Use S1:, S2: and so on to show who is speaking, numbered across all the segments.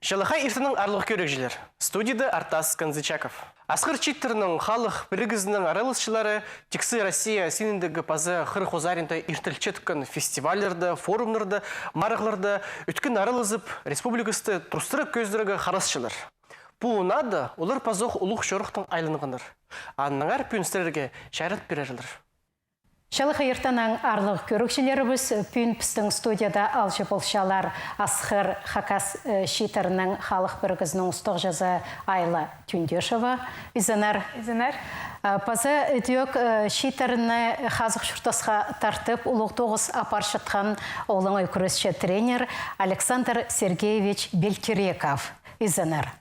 S1: Шалахай иртінің арлық көрекжілер. Студияда Артас Канзычаков. Асқыр читтерінің халық бірігізінің аралысшылары Тексы Россия сеніндегі пазы қыр қозарында иртілчеткін фестивалерді, форумларды, марғыларды үткін аралызып республикасты тұрстырып көздірігі қарасшылар. Бұл ұнады, олар пазоқ ұлық шорықтың айлынығыныр. Анныңар пүнстерге шайрат берерілер.
S2: Шалықы ертанан арлық көрікшілеріміз пүн пістің студияда алжы болшалар Асқыр Хакас шитерінің халық біргізінің ұстық жазы Айла Түндешова. Изанар. Пазы өтіек шитеріні қазық шұртасқа тартып ұлық тоғыз апар шытқан олың өкірісші тренер Александр Сергеевич Белтереков. Изанар.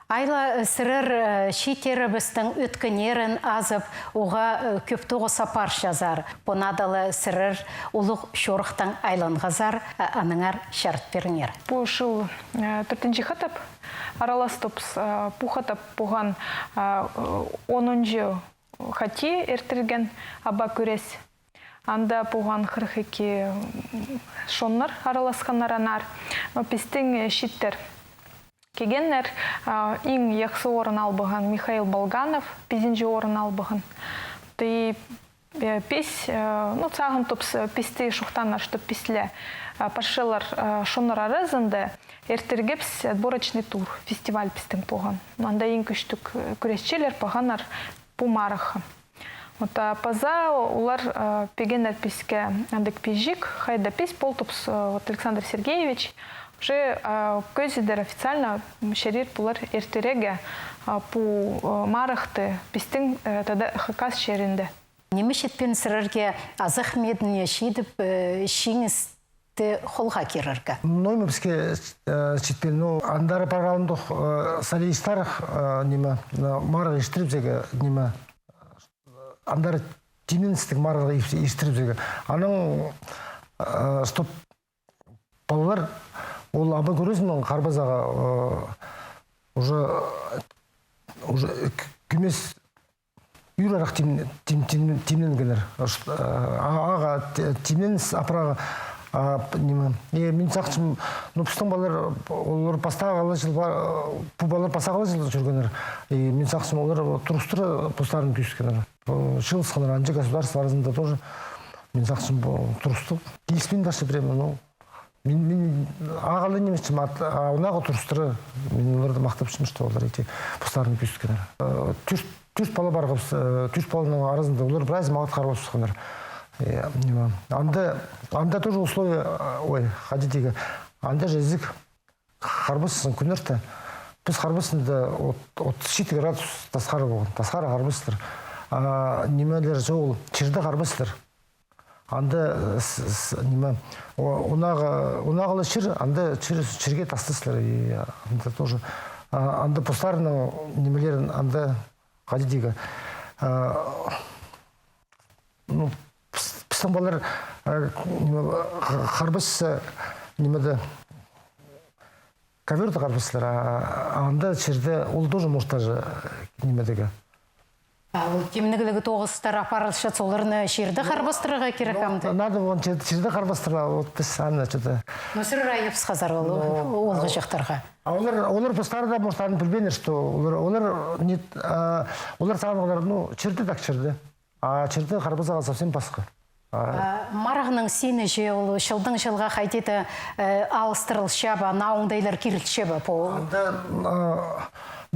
S2: Айла сырыр шитерібістің өткінерін азып, оға көптоғы сапар жазар. Бұнадалы сырыр ұлық шорықтың айланғазар, аныңар шарт беріңер.
S3: Бұл жыл түртінші қатап, аралас топс пұхатап бұған 10-жы қати әртірген аба көрес. Анда бұған 42 шоннар араласқанар анар. Пестің шиттер. Кегеннер ең яқсы орын албыған Михаил Болганов, 5-ші орын албыған. Ты пес, сағын топс песті шуқтанар, что песле паршылар шонар арызынды, әртіргепс отборочный тур, фестиваль пестің поған. Анда ең күштік күресчелер поғанар пумарыхы. Паза олар пегеннер песке андық пежик, хайда пес пол топс Александр Сергеевич, уже көзідер официально шерир бұлар ертереге по марықты пестің Хакас шерінде.
S2: Немешетпен сырырге азық медіне шейдіп шеңізді қолға керіргі?
S4: Ноймы бізге шетпен, андары паралымдық салиистарық марығы ештіріп зеге, андары тименістік марығы ештіріп зеге. Аның стоп балалар ол абы көресінің қарбазаға уже күмес үйрарақ тимнен кенер. Аға тимнен апыраға мен сақшым, пұстың балар олар пастағы жыл, бұл балар пастағы жыл жүргенер. Мен сақшым олар тұрыстыры пұстарын күйіскенер. Шылысқанар анжы государство арасында тоже мен сақшым тұрысты. Келіспен башы біремін. Мен ағалы немесім, онағы тұрыстыры, мен оларды мақтап шымышты олар еті пұстарын күйіскенер. Түрт бала барғып, түрт балының арасында олар біраз мағат қарып шыққанар. Анда тоже условия, ходите, анда же язык қарбысысын күнірті. Біз қарбысында от 7 градус тасқары болған, тасқары қарбысылар. Немелер жоғыл, черді қарбысылар. Анда онағылы шыр, анда шырге тастысылар. Анда тоже, анда пұстарының немелерін, анда ходите, пістің балар қарбысы немеді коверді қарбысылар, анда черді ол тоже мұқтажы немедегі.
S2: Темінігілігі тоғыстар апарылшы соларыны шерді қарбастырыға керек амды?
S4: Нады оған шерді қарбастырыға, біз әні әчеді.
S2: Мүсір райыпс қазар олғы жақтарға?
S4: Олар пұстары да мұқтарын білбенер, что олар сағанығылар, черді так черді, а черді қарбызаға совсем басқа.
S2: Марағының сені же ол шылдың жылға қайтеті алыстырылшаба, науыңдайлар керілшаба бұл?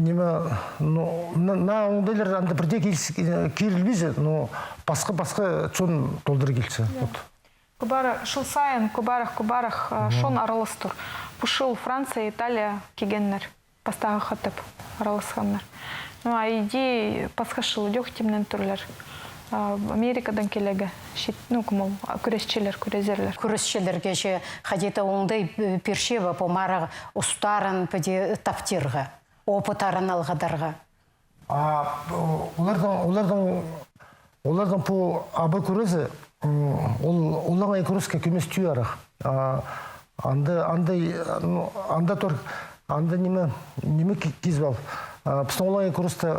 S2: На оңдайлар анда бірде керілбейді, но басқа чон толдыры келші.
S3: Күбары шыл сайын, күбарық шон аралыстыр. Пұшыл Франция, Италия кегеннер, пастағы қатып аралысқаннар. Айди басқа шыл өдек темнен түрлер. Америкадан келегі, күресшелер, күрезерлер.
S2: Күресшелерге же қадеті оңдай першева по марағы ұстарын пөде таптирға, опытарын алғадарға.
S4: Олардың по абы көрезі, олаңай көреске көмес түй арақ. Анда тұр, анда неме кез бал. Пістің олаңай көресті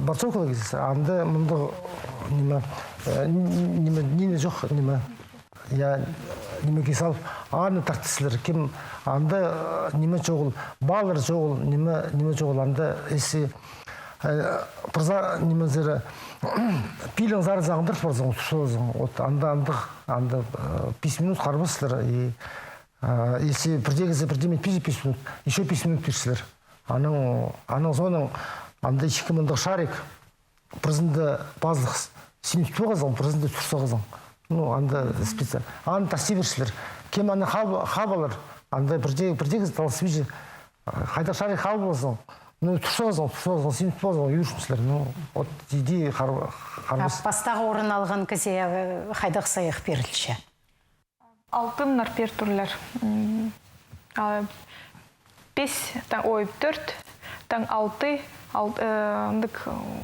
S4: барцовкалы кезесі, анда мұнды неме жоқ, неме. немеге салып, аны тартысылар. Кем анда неме жоғыл, балыр жоғыл, неме жоғыл, анда есі пырза неме зері пилің зары заңдыр пырзың, тұшылызың. Анда 5 минут қарбысылар. Если бірдегізі бірдемет 5 минут, еще 5 минут берсілер. Аның соның анда 2 мыңдық шарик, пырзында базлық 79 қызың, пырзында 90 қызың. Анда специально. Аны таси берсілер. Кем аны хабалар, анда бірдегізі талысып же, қайда шарик хаб болсың, 90 қызың, 79 қызың үйіршімсілер. От идея қарбыс.
S2: Пастағы орын алған кізе қайдақ сайық берілші?
S3: Алтыннар пертурлар. 4, таң 6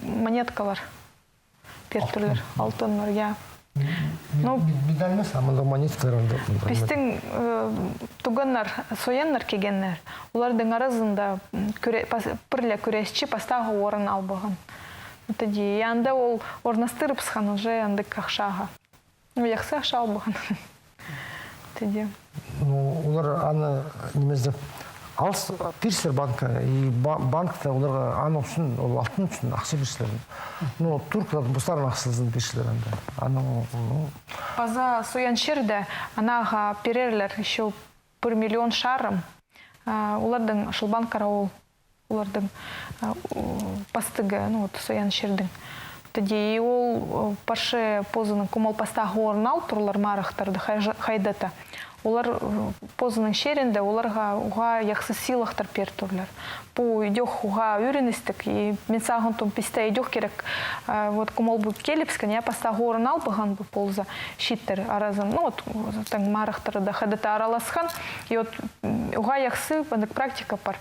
S3: монеткалар пертурлар. Алтыннар, я.
S4: Медаль емес, амында монеткалар.
S3: Пистің туганнар, сояннар кегеннер. Олардың арасында пірлі күресші пастағы орын албаған. Янда ол орнастырып сқан уже андық ақшаға. Яқсы ақша албаған.
S4: Олар аны немезді алыс берсілер банка, и банкта оларға аны үшін, ол алтын үшін ақша берсілер. Туркалар бұстарын ақсылызын берсілер.
S3: Паза соян шерді анаға перерлер еще 1 миллион шарым. Олардың шылбан қарауыл, олардың пастығы, соян шердің. Тоді ол парше позының комал пастағы орын ал тұрлар марықтарды қайдата. Олар позының шерінде оларға уға яқсы силақтар пер тұрлар. Бұл идех уға үйреністік, и мен сағын тұм песте идех керек, комал бұл келіпскен, я пастағы орын ал бұған бұл полза шиттер аразын. Таң марықтарды қайдата араласқан, и уға яқсы практика бар,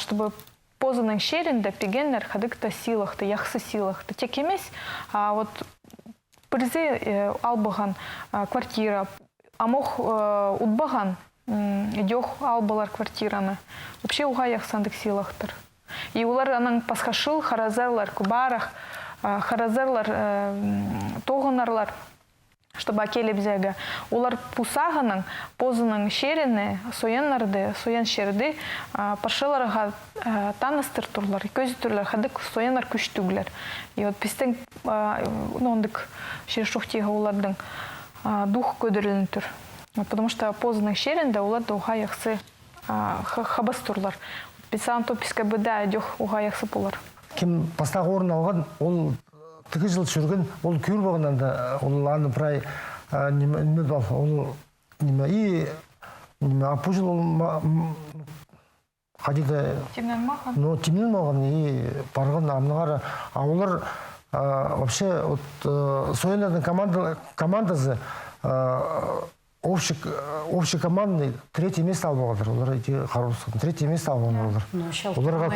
S3: чтобы позының шерінде пегеннер қадықта силақты, яқсы силақты. Тек емес, бірзе албаған квартира, амох ұтбаған идех албалар квартираны. Вообще уға яқсандық силақтыр. И олар аның пасхашыл, харазарлар, кубарах, харазарлар, тоғынарлар, чтобы акелеп зәгі. Олар пусағының, позының шеріне, соян шерді, паршыларға таныстыр тұрлар, көзі тұрлар, қадық соянар күштігілер. И вот пестің, ондық шершуқтиға олардың дух көдірілін тұр. Потому что позының шерінде олар да уға яқсы қабас тұрлар. Песаң тописка бұда әдех уға яқсы болар.
S4: Кем пастағы орын алған, ол 2 жыл жүрген, ол күйір болғаннан да, ол аны прай неме бол, ол неме, и апужыл ол қадида темнен маған, и барған амнығары, олар вообще соянардың командасы общий командный 3-е место албағадыр. Олар қарусыған 3-е место албағадыр. Оларға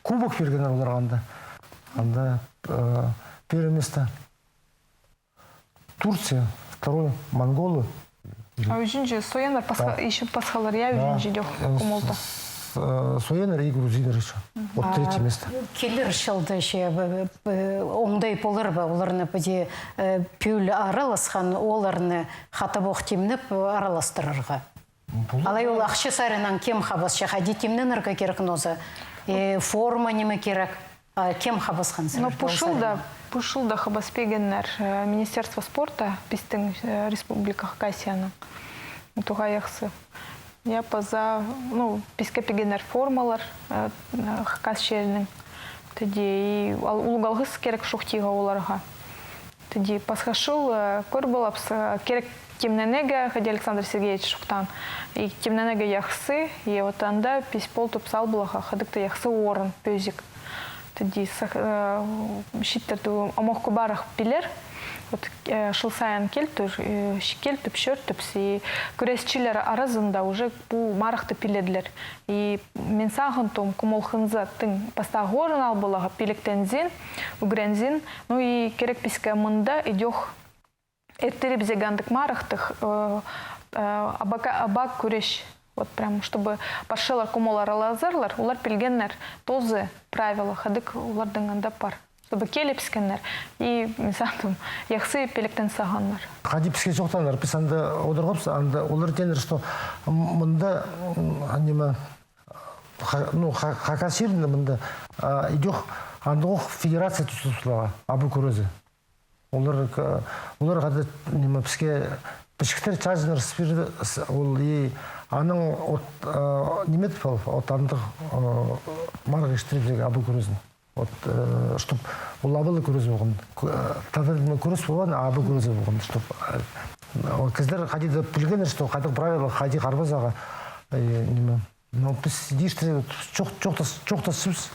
S4: кубок берген оларға анда. Первое место Турция, второе Монголы.
S3: А үшінші соянар еще пасхалар, я үшінші дек кумолта.
S4: Соянар и грузинар еще. Вот 3-е место.
S2: Келер шылды ше, оңдай болыр ба, оларны бұде пүл араласқан, оларны қатабоқ темніп араластырырға. Алай ол ақшы сарынан кем қабас ше, қади темнен ұрға керек нозы, форма неме керек, кем қабасқан сыр?
S3: Пушылда хабаспегеннер Министерство спорта пистің республика Хакасияның. Туға яқсы. Я поза, писке пегеннер формалар Хакас шелінің. Тоді улғалғыз керек шуқтиға оларға. Тоді пасхашыл көр болапс керек темненеге, ходи Александр Сергеевич шуқтан. И темненеге яқсы, и отанда писпол топсал бұлаға, ходыкты яқсы орын, пөзік. Тоді шиттерді амоқ күбарақ білер, шылсаян келтіп, шөртіпс, и күресчілер арызында уже бұл марықты пиледілер. И мен сағын том кумолхынза тың пастағы орын албылаға пиліктензин, үгрензин, и керек піске мұнда идех әртіріп зегандық марықтық абак күреш. Вот прям, чтобы паршылар кумолар алазарлар, олар пилгеннер тозы правила, хадык олардың анда пар. чтобы келе пискеннер. И мисантум яхсы пелектен саганнар.
S4: Хади писке жоқтанар, біз анда одырғапсы, анда олар тенер, что мында, анима, ну, хакасирында мында идех андық федерация түсіліға, абы көрөзі. Олар қады неме піске пішіктер чажыныр спирді, ол и аның немет пал, от андық марғы іштіріп абы көрөзін. Чтоб ол абылы көрөзі болған. Тадырдың көрөз болған, абы көрөзі болған. Чтоб кіздер қадиді білгенер, что қадық правила қади қарбазаға неме. Но біз дейштірі жоқта сөз,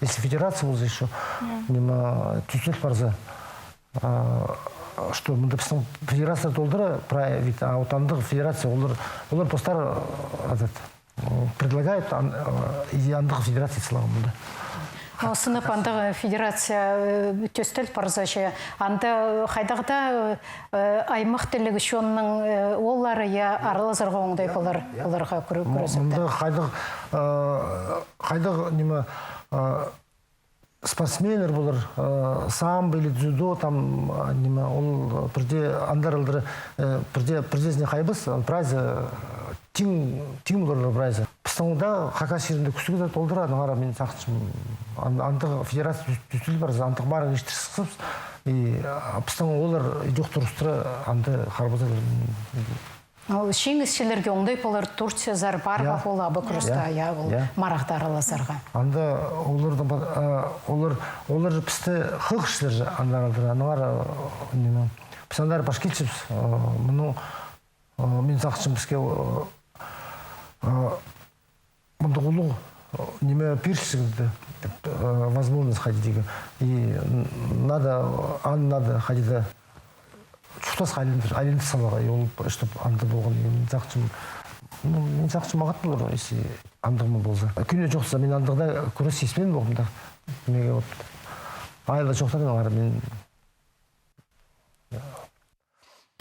S4: если федерация болса еще, неме түзел барза. Что мы допустим федерация толдыра правит, а вот андық федерация олар постар предлагают и андық федерация сылагымында.
S2: Сынып андық федерация төстел парзачы. Анда қайдағда аймақ тілігі шонның олары я аралазырға оңдай оларға көресіпті.
S4: Қайдақ неме спортсменер болар, самбо или дзюдо, там неме ол бірде андарылдыры бірдезіне қайбыз, прайзы тим боларлар прайзы. Пыстыңында хакасирінде күсігі толдыра, нағара мен сақшым андық федерация түстілі бар, андық барын ештір сықсып, пыстың олар жоқ тұрыстыры анды қарбызы.
S2: Шеңізшілерге оңдай болар Турция зар барға ол абы күрісті ая ол марақта аралазарға.
S4: Анда олар пісті қылқышылар андаралдыра, нағара пысандар пашкетшіпс, мұны мен сақшым бізге мұнды құлу неме пиршігді возможность ходить. И надо ходить чухтас айленді салаға, чтобы анды болған. Мен сақшым ағат болыр, если андығымы болса. Күні жоқса, мен андығда көріс есмен болғымда. Айла жоқтарын ағар, мен...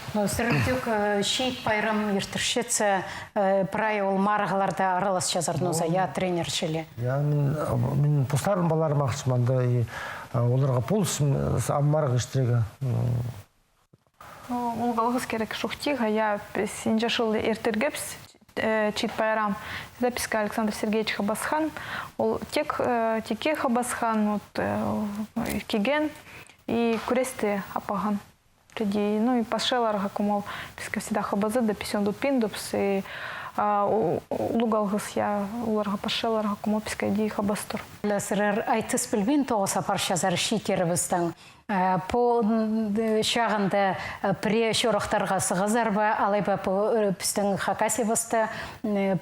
S2: Сірімдік шейт пайрам ертіршетсі прай ол марғаларда аралас жазарноза, я тренершілі.
S4: Мен постарым баларым ақшыманда, оларға полысым марғы іштірегі.
S3: Ол қалғыз керек шуқтиға, я сенжашыл ертіргепс чит пайрам. Записка Александр Сергеевич Хабасхан. Ол теке Хабасхан, кеген и күресті апаған. Ну и пашеларға кумал писка всегда хабазы да писен до пиндупс и улугалғыз я уларға пашеларға кумал писка иди хабастыр.
S2: Сырыр айтыс білбен тоғыса паршазар шитеріміздің по шағында пре шорықтарға сығызар ба, алайба по пістің хакасибысты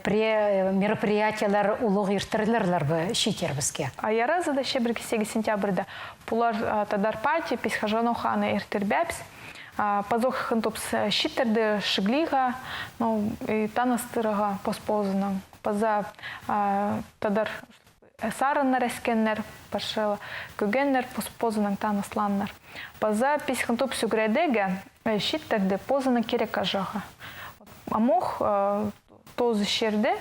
S2: пре мероприятиялар улуғ ертірлерлер ба шитерімізге.
S3: Аярызы да шебіргі 8 сентябрьда пулар тадар пати писхажану ханы ертірбәпс. Пазох хантопс щиттерде шиглига, ну и танастырага поспозынан. Паза тадар сарыннар эскеннер пашела, күгеннер поспозынан танасланнар. Паза пис хантопс үгредеге щиттерде позынан керек ажаға. Амох тозы шерде,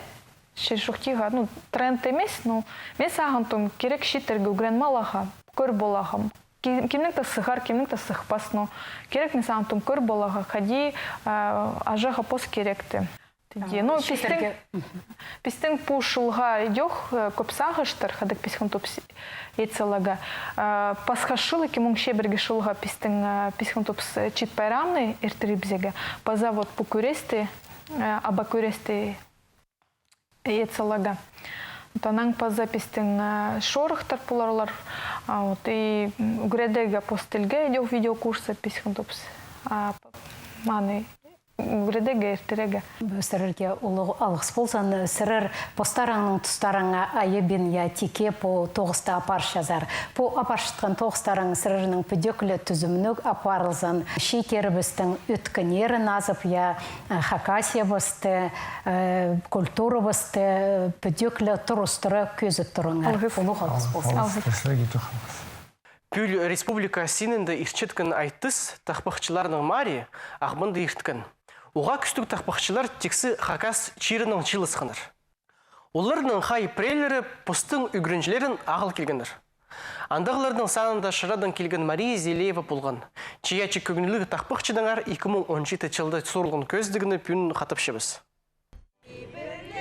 S3: шершухтига, ну тренд емес, ну мен сағантым керек щиттерге үгрен малаға, көр болағам. Кемнікті сығар, кемнікті сықпас, но керек мен сағантым көр болаға, қади ажаға пос керекті. Ну, пистің пушылға идех көпсағыштыр, қадық писхын топс етсалага. Пасхашылы кемің шебірге шылға писхын топс чит пайрамны әртірібзеге. Паза вот по күресті, аба күресті етсалага. Танан по записям шорохтар поларлар, вот и гредега постельге идет видеокурсы писхантопс, маны гредега эртерега.
S2: Сырырге улы алғыс болсан, сырыр постараңның тұстараңа айыбин я тике по тоғыста апарш жазар. По апаршытқан тоғыстарың сырырының пөдекілі түзімінік апарылзан. Шейтерібістің үткінерін азып, я хакасия бісті, культура бісті, пөдекілі тұрыстыры көзіп тұрыңар. Улы алғыс болсан.
S1: Пүл республика синінде ишчеткін айтыс тақпақчыларының мари ағмынды ешткін. Уға күстік тақпақчылар тексі хакас чирінің чилысқаныр. Оларының хай прейлері пұстың үгірінжілерін ағыл келгендір. Андағылардың санында шырадан келген Мария Зелеева болған. Чиячы көгінілігі тақпықчыдаңар 2017 жылды сорлығын көздігіні пүн қатыпшыбыз.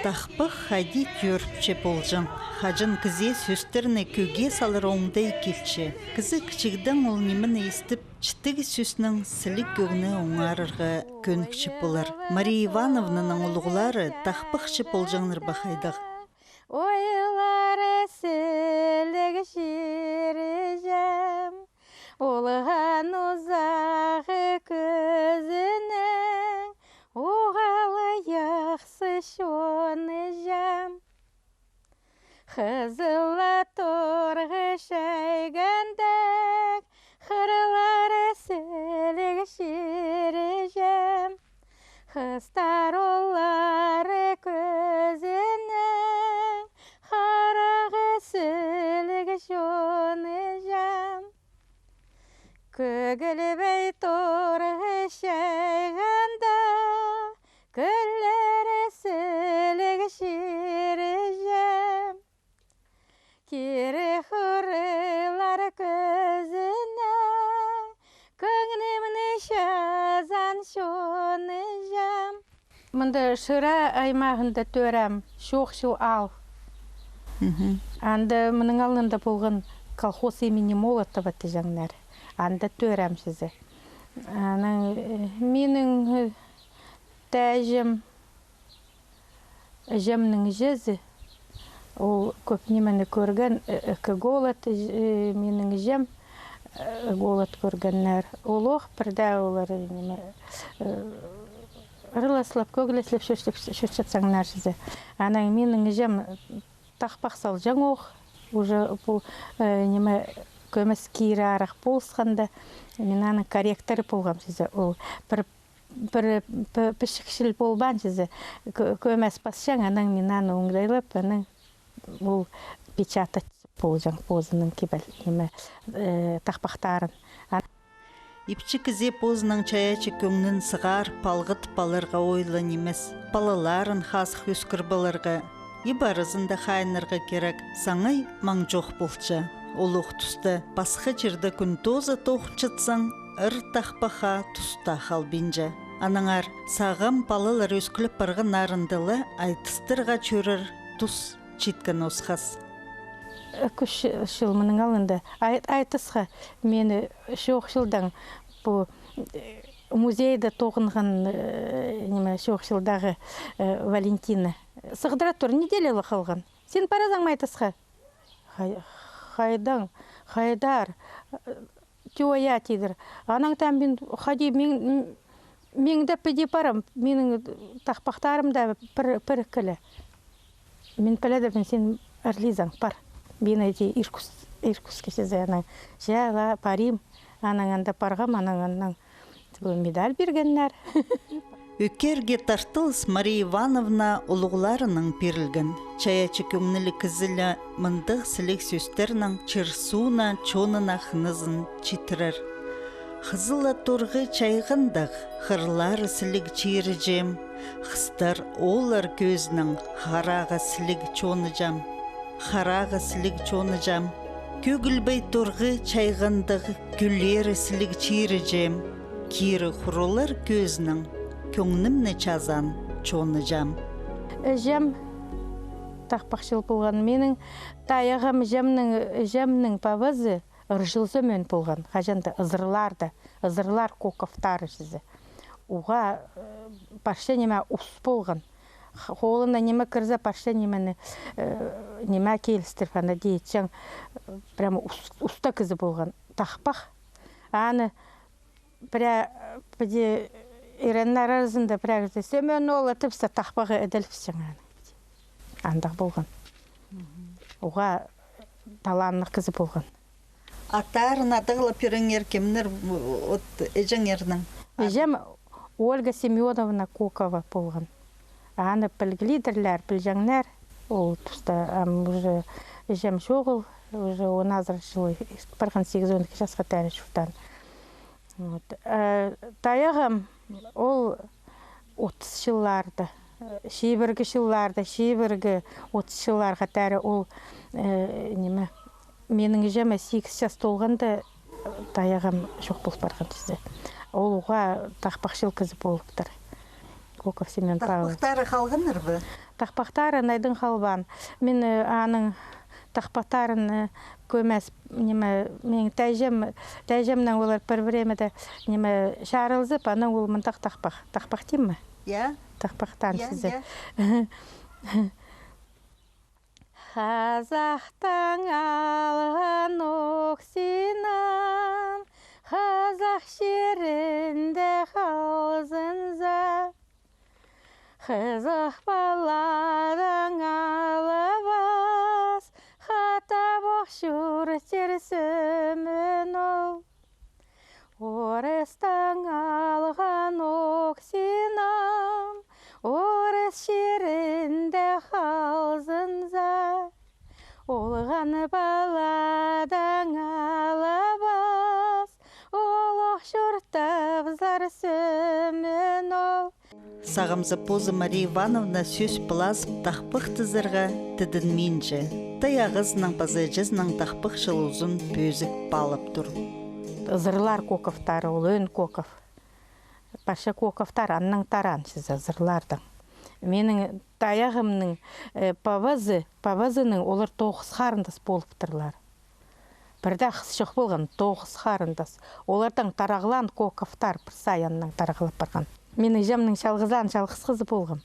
S5: Тақпық хади көрпче болжың. Хажын кізе сөстеріне көге салыр оңдай келчі. Кізі кішігдің ол немін естіп, чітігі сөсінің сілік көгіні оңарырға көнікші болар. Мария Ивановнаның ұлғылары тақпықшы болжаңныр бақайдақ.
S6: Ойлары сілік шережем, олған ұзағы көзінің, оғалы яқсы шоны жам. Қызылы торғы шайгандық, қырлары сілік шережем, қыстар олары көзінің, қарағы сілік шоны жам. Көгілбей торғы шайғанда, күллері сілік шережем. Кері құрылар көзіне, көңнеміне шазан шоны жам. Мұнда шыра аймағында төрәм, шоқшыл ал. Анды мұның алында болған колхоз имени Молотова тежаңнар. Анда төрәм шызы. Менің тәжім жемнің жезі, ол көп немені көрген, голод, менің жем голод көргеннер. Ол оқ бірді олар ырыласлап, көгілеслеп шөшетсаңнар жезі. Менің жем тақпақ сал жаң оқ, уже бұл көмес кейрі арақ болсқанда, мен корректоры болғам жезі. Ол бір пішікшіл болбан жезі. Көмес басшаң, мен оңдайлап, бұл печатать болжаң позының кебіл тақпақтарын.
S5: Ипчі кізе позының чаячы көңнін сығар палғыт баларға ойлы немес. Балаларын хасық өскір баларға. Ибарызында қайнырға керек, саңай маң жоқ болчы. Олық тұсты басқы жерді күн тозы тоқчытсаң, ыр тақпаға тұста қалбинжа. Анаңар сағам балалар өскіліп барғы нарындылы айтыстырға чөрір тұс читкен осқас.
S6: Күш жыл мұның алында айтысқа мені шоқ жылдан бұл музейді тоғынған шоқ жылдағы Валентина. Сығдыра тұр, неделелі қалған. Сен паразаң айтысқа? Хайдан, хайдар, тюая тидір. Анаң тәмбен хади меңді піде парам, менің тақпақтарымда бір кілі. Мен піледірмін сен әрлизаң пар. Мен әйде иркус кешезе анаң. Жәға парим, анаңанда парғам, анаңаннан медаль бергеннер.
S5: Өкерге тартылыс Мария Ивановна ұлғыларының перілген. Чаячы көңнілі кізілі мұндық сілік сөстерінің чырсуна чонына хынызын читірір. Қызылы тұрғы чайғындық, қырлары сілік чиірі жем. Қыстар олар көзінің қарағы сілік чоны жам. Қарағы сілік чоны жам. Көгілбей тұрғы чайғындық, күллері сілік чиірі жем. Кері құрылар көзінің көңнімні чазан чоны жам.
S6: Жем тақпақшыл болған. Менің таяғам жемнің павызы ұржылзы мөн болған. Қажанды ызырлар коковтары жызы. Уға парша неме ұс болған. Қолында неме кірзі парша немені неме келістірфанда дейтсен прямо ұста кізі болған. Тақпақ. Аны біде Иреннар арасында прәгізді. Сөмен ол әтіпсі тақпағы әділіпсің. Андақ болған. Оға таланық кізі болған.
S5: Атарын атығылы періңер кемнер әжің ердің?
S6: Әжем Ольга Семеновна Кокова болған. Аны білгілидірлер, білжаңнар. Ол тұста әжем шоғыл. Уже 11 жылы, барған 8-12 жасқа тәрі шуқтан. Таяғым ол 30 жылларды, шейбіргі жылларды, шейбіргі 30 жылларға тәрі ол менің жеме 8 жас толғанда таяғым жоқ болып барған сізде. Олға тақпақшыл қызы болыптыр. Коков Семен Павлович.
S5: Тақпақтары қалғаныр бі?
S6: Тақпақтары найдың қалбан. Мен аның тақпақтарын көмәс, мен тәжемнен олар бір времеде шарылзып, аның ол мұндақ тақпақ дейм ме?
S5: Я?
S6: Тақпақтан сізі. Қазақтан алған оқсинан, қазақ жерінде қалзынза, қызық баладан алыбас, хата боқ жүртер сөмін ол. Орыстан алған оқсинан, орыс жерінде қалзынза, олған баладан алыбас, олық жұрттап зар сөмін ол.
S5: Сағымзы позы Мария Ивановна сөз плазып тақпық тізірға тідін менші. Таяғызның пазы жызның тақпық жылузын пөзік балып тұр.
S6: Зырлар коковтары, ол өн коков. Башы коковтар анның таран сізі зырлардың. Менің таяғымның павазының олар 9 қарындас болып тұрлар. Бірді ақсы жоқ болған 9 қарындас. Олардың тарағылан коковтар бір саянның тарағылап барған. Менің жамның шалғызан шалғыз қызы болғым.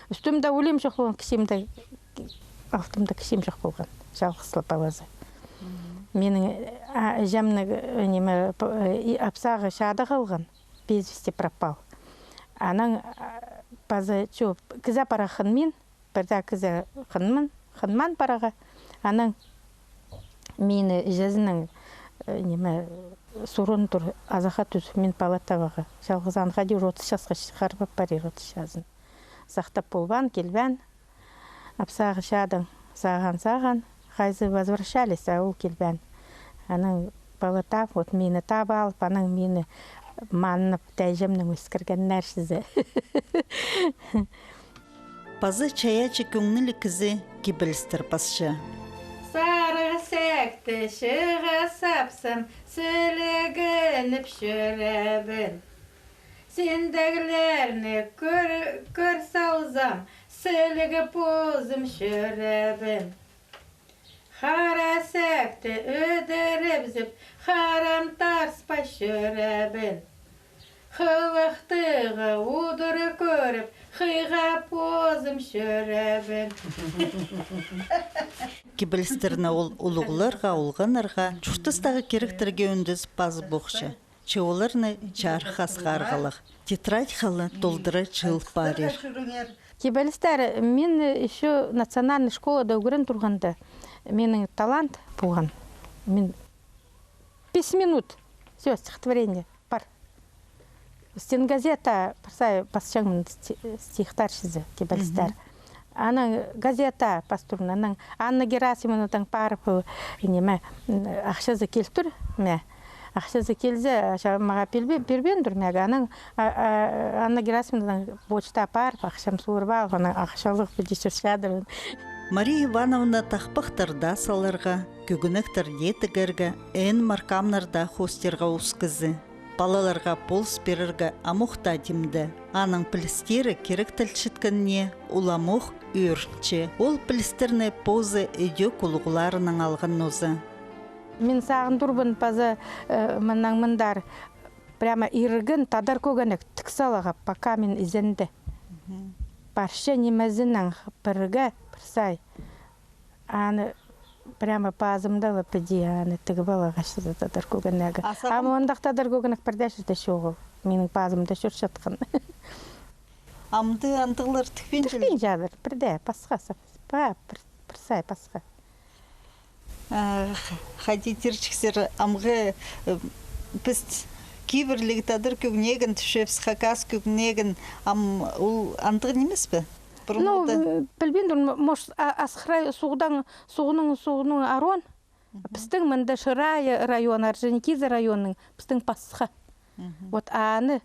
S6: Үстімді өлем жоқ болған, алтымда кішем жоқ болған. Шалғызлы павазы. Менің жамның апсағы шады қалған, без вести пропал. Аның пазы чөп, кіза пара қынмен, бірді кіза қынман параға. Аның мені жазының сурын тұр, азаға түз, мен палатаваға. Жалғызанға дей 30 жасқа шығарбап бари 30 жазын. Сақтап болбан, келбән, апсағы шадың саған, қайзы возвращались, а ол келбән. Аның палатав, от мені таб алып, аның мені манып тәжемнің өскірген нәрсізі.
S5: Пазы чаячы көңнілі кізі кебілістір пасшы.
S6: Сары сәкті шыға сапсым, сөйлегініп шөрәбін. Сендегілеріне көр саузам, сөйлегі позым шөрәбін. Қара сәкті өдіріп зіп, қарам тарспай шөрәбін. Қылықтығы удыры көріп, қиға позым шөрәбін.
S5: Кебілістеріне ол ұлығыларға, ұлғанарға, жұртыстағы керектерге өндіз пазы бұқшы. Чеоларны чархас қарғалық. Тетрадь қалы толдыры жыл парер.
S6: Кебілістер, мен еще национальный школада өгірін тұрғанда, менің талант болған. Мен 5 минут, все, стихотворение, пар. Стенгазета, пасчаңын стихтар шызы, кебілістер. Аның газета пастурын, аның Анна Герасимовнадан парып, ақшазы келтір, ақшазы келзе, маға пербен дүр, аның Анна Герасимовнадан почта парып, ақшам суырбал, аның ақшалық бүдесір шадырын.
S5: Мария Ивановна тақпықтырда салырға, көгініктір етігіргі, ән маркамнарда хостерға ұскызы. Балаларға полс беріргі амуқта демді. Аның пілістері керек тілшіткінне уламуқ үйіртші. Ол пілістеріне позы өдек ұлғыларының алған нозы.
S6: Мен сағын тұрбын пазы мұндар прямо иргін тадар көгінік тіксалыға пока мен изенді. Баршы немезінің біргі бірсай. Аны прямо пазымдалы піде, аны тігі балаға шыды тадар көгінегі. Ама ондақ тадар көгінік бірдәшірді шоғыл. Менің пазымда шүр шатқын.
S5: Амды андығылар түкпен жыл?
S6: Түкпен жадыр, бірде, пасқа, бірсай пасқа.
S5: Хадитерчіксер амғы піст кейбірлігі тадар көгінегін, түшепс хакас көгінегін, ол андығы немес бі?
S6: Ну, білбендір, может, асқырай суғының арон, біздің мінді Шырай район, Орджоникидзе районның, біздің пасқа. Вот аны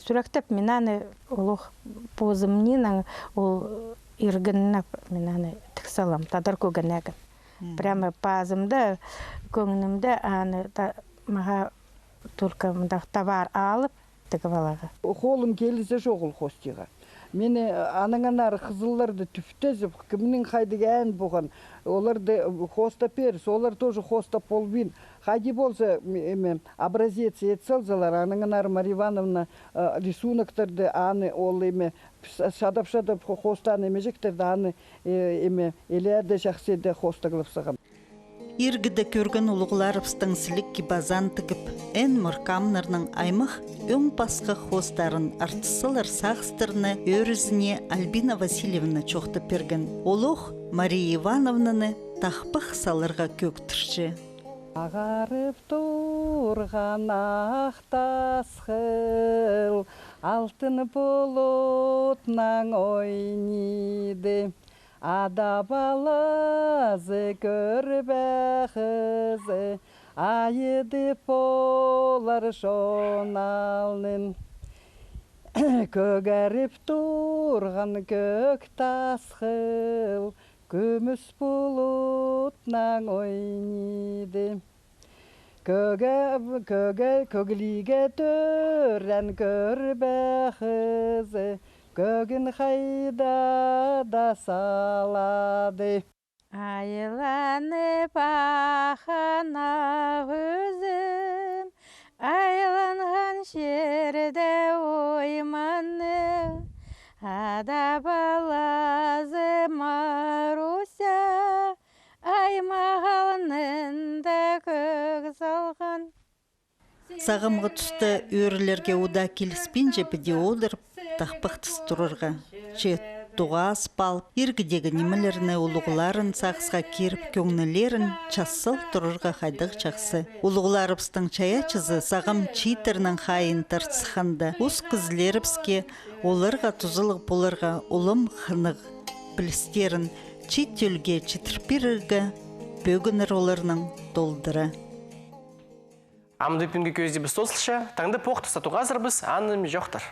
S6: сүректеп, мен аны олық позымнен, ол иргіннап мен аны тіксалам, тадар көгінәгін. Прямо пазымда, көңінімді аны маға только мындақ товар алып, тігіп алаға.
S7: Қолым келізе жоғыл хостиға. Мені анаңанар қызылларды түфтезіп, кімнің қайдығы ән бұған, оларды хоста періс, олар тоже хоста полбин. Қайды болса, образец етсалзалар, анаңанар Мария Ивановна рисунақтарды аны ол шадап-шадап хостан емежектерді аны елерді жақседі хостағылып саған.
S5: Иргіді көрген ұлығыларыпстың сілік кибазан тігіп, ән мұркамнарның аймық өң басқы хостарын артысылар сағыстырны өрізіне Альбина Васильевна чоқты перген. Олық Мария Ивановнаны тақпық салырға көктірші.
S7: Ағарып тұрған ақтас қыл, алтын бұлытнан ойниды. Ада балазы көрбәхізі, айыды полар шоналын. Көгәріп тұрған көк тасқыл, көміс бұлытнан ойниды. Көгіліге түрән көрбәхізі, көгін қайда да салады.
S6: Айланып ақына өзім, айланған жерде ойманы, ада балазы Маруся, аймағалынында көк салған.
S5: Сағымғы түсті өрілерге уда келіспен жепіде одырып, тақпықтыс тұрырға. Че туғас пал, ергідегі немелеріне ұлығыларын сақсға керіп көңнілерін чассыл тұрырға қайдық чақсы. Ұлығыларыпстың чаячызы сағым читернің қайын тартсықанды. Ұс қызлеріпске оларға тұзылық болырға ұлым қынық білістерін чит төлге читірпіріргі бөгінір оларының долдыры.
S1: Амды пүнгі көзді біз тосылша, таңды поқты сатуға азырбыз, анным жоқтыр.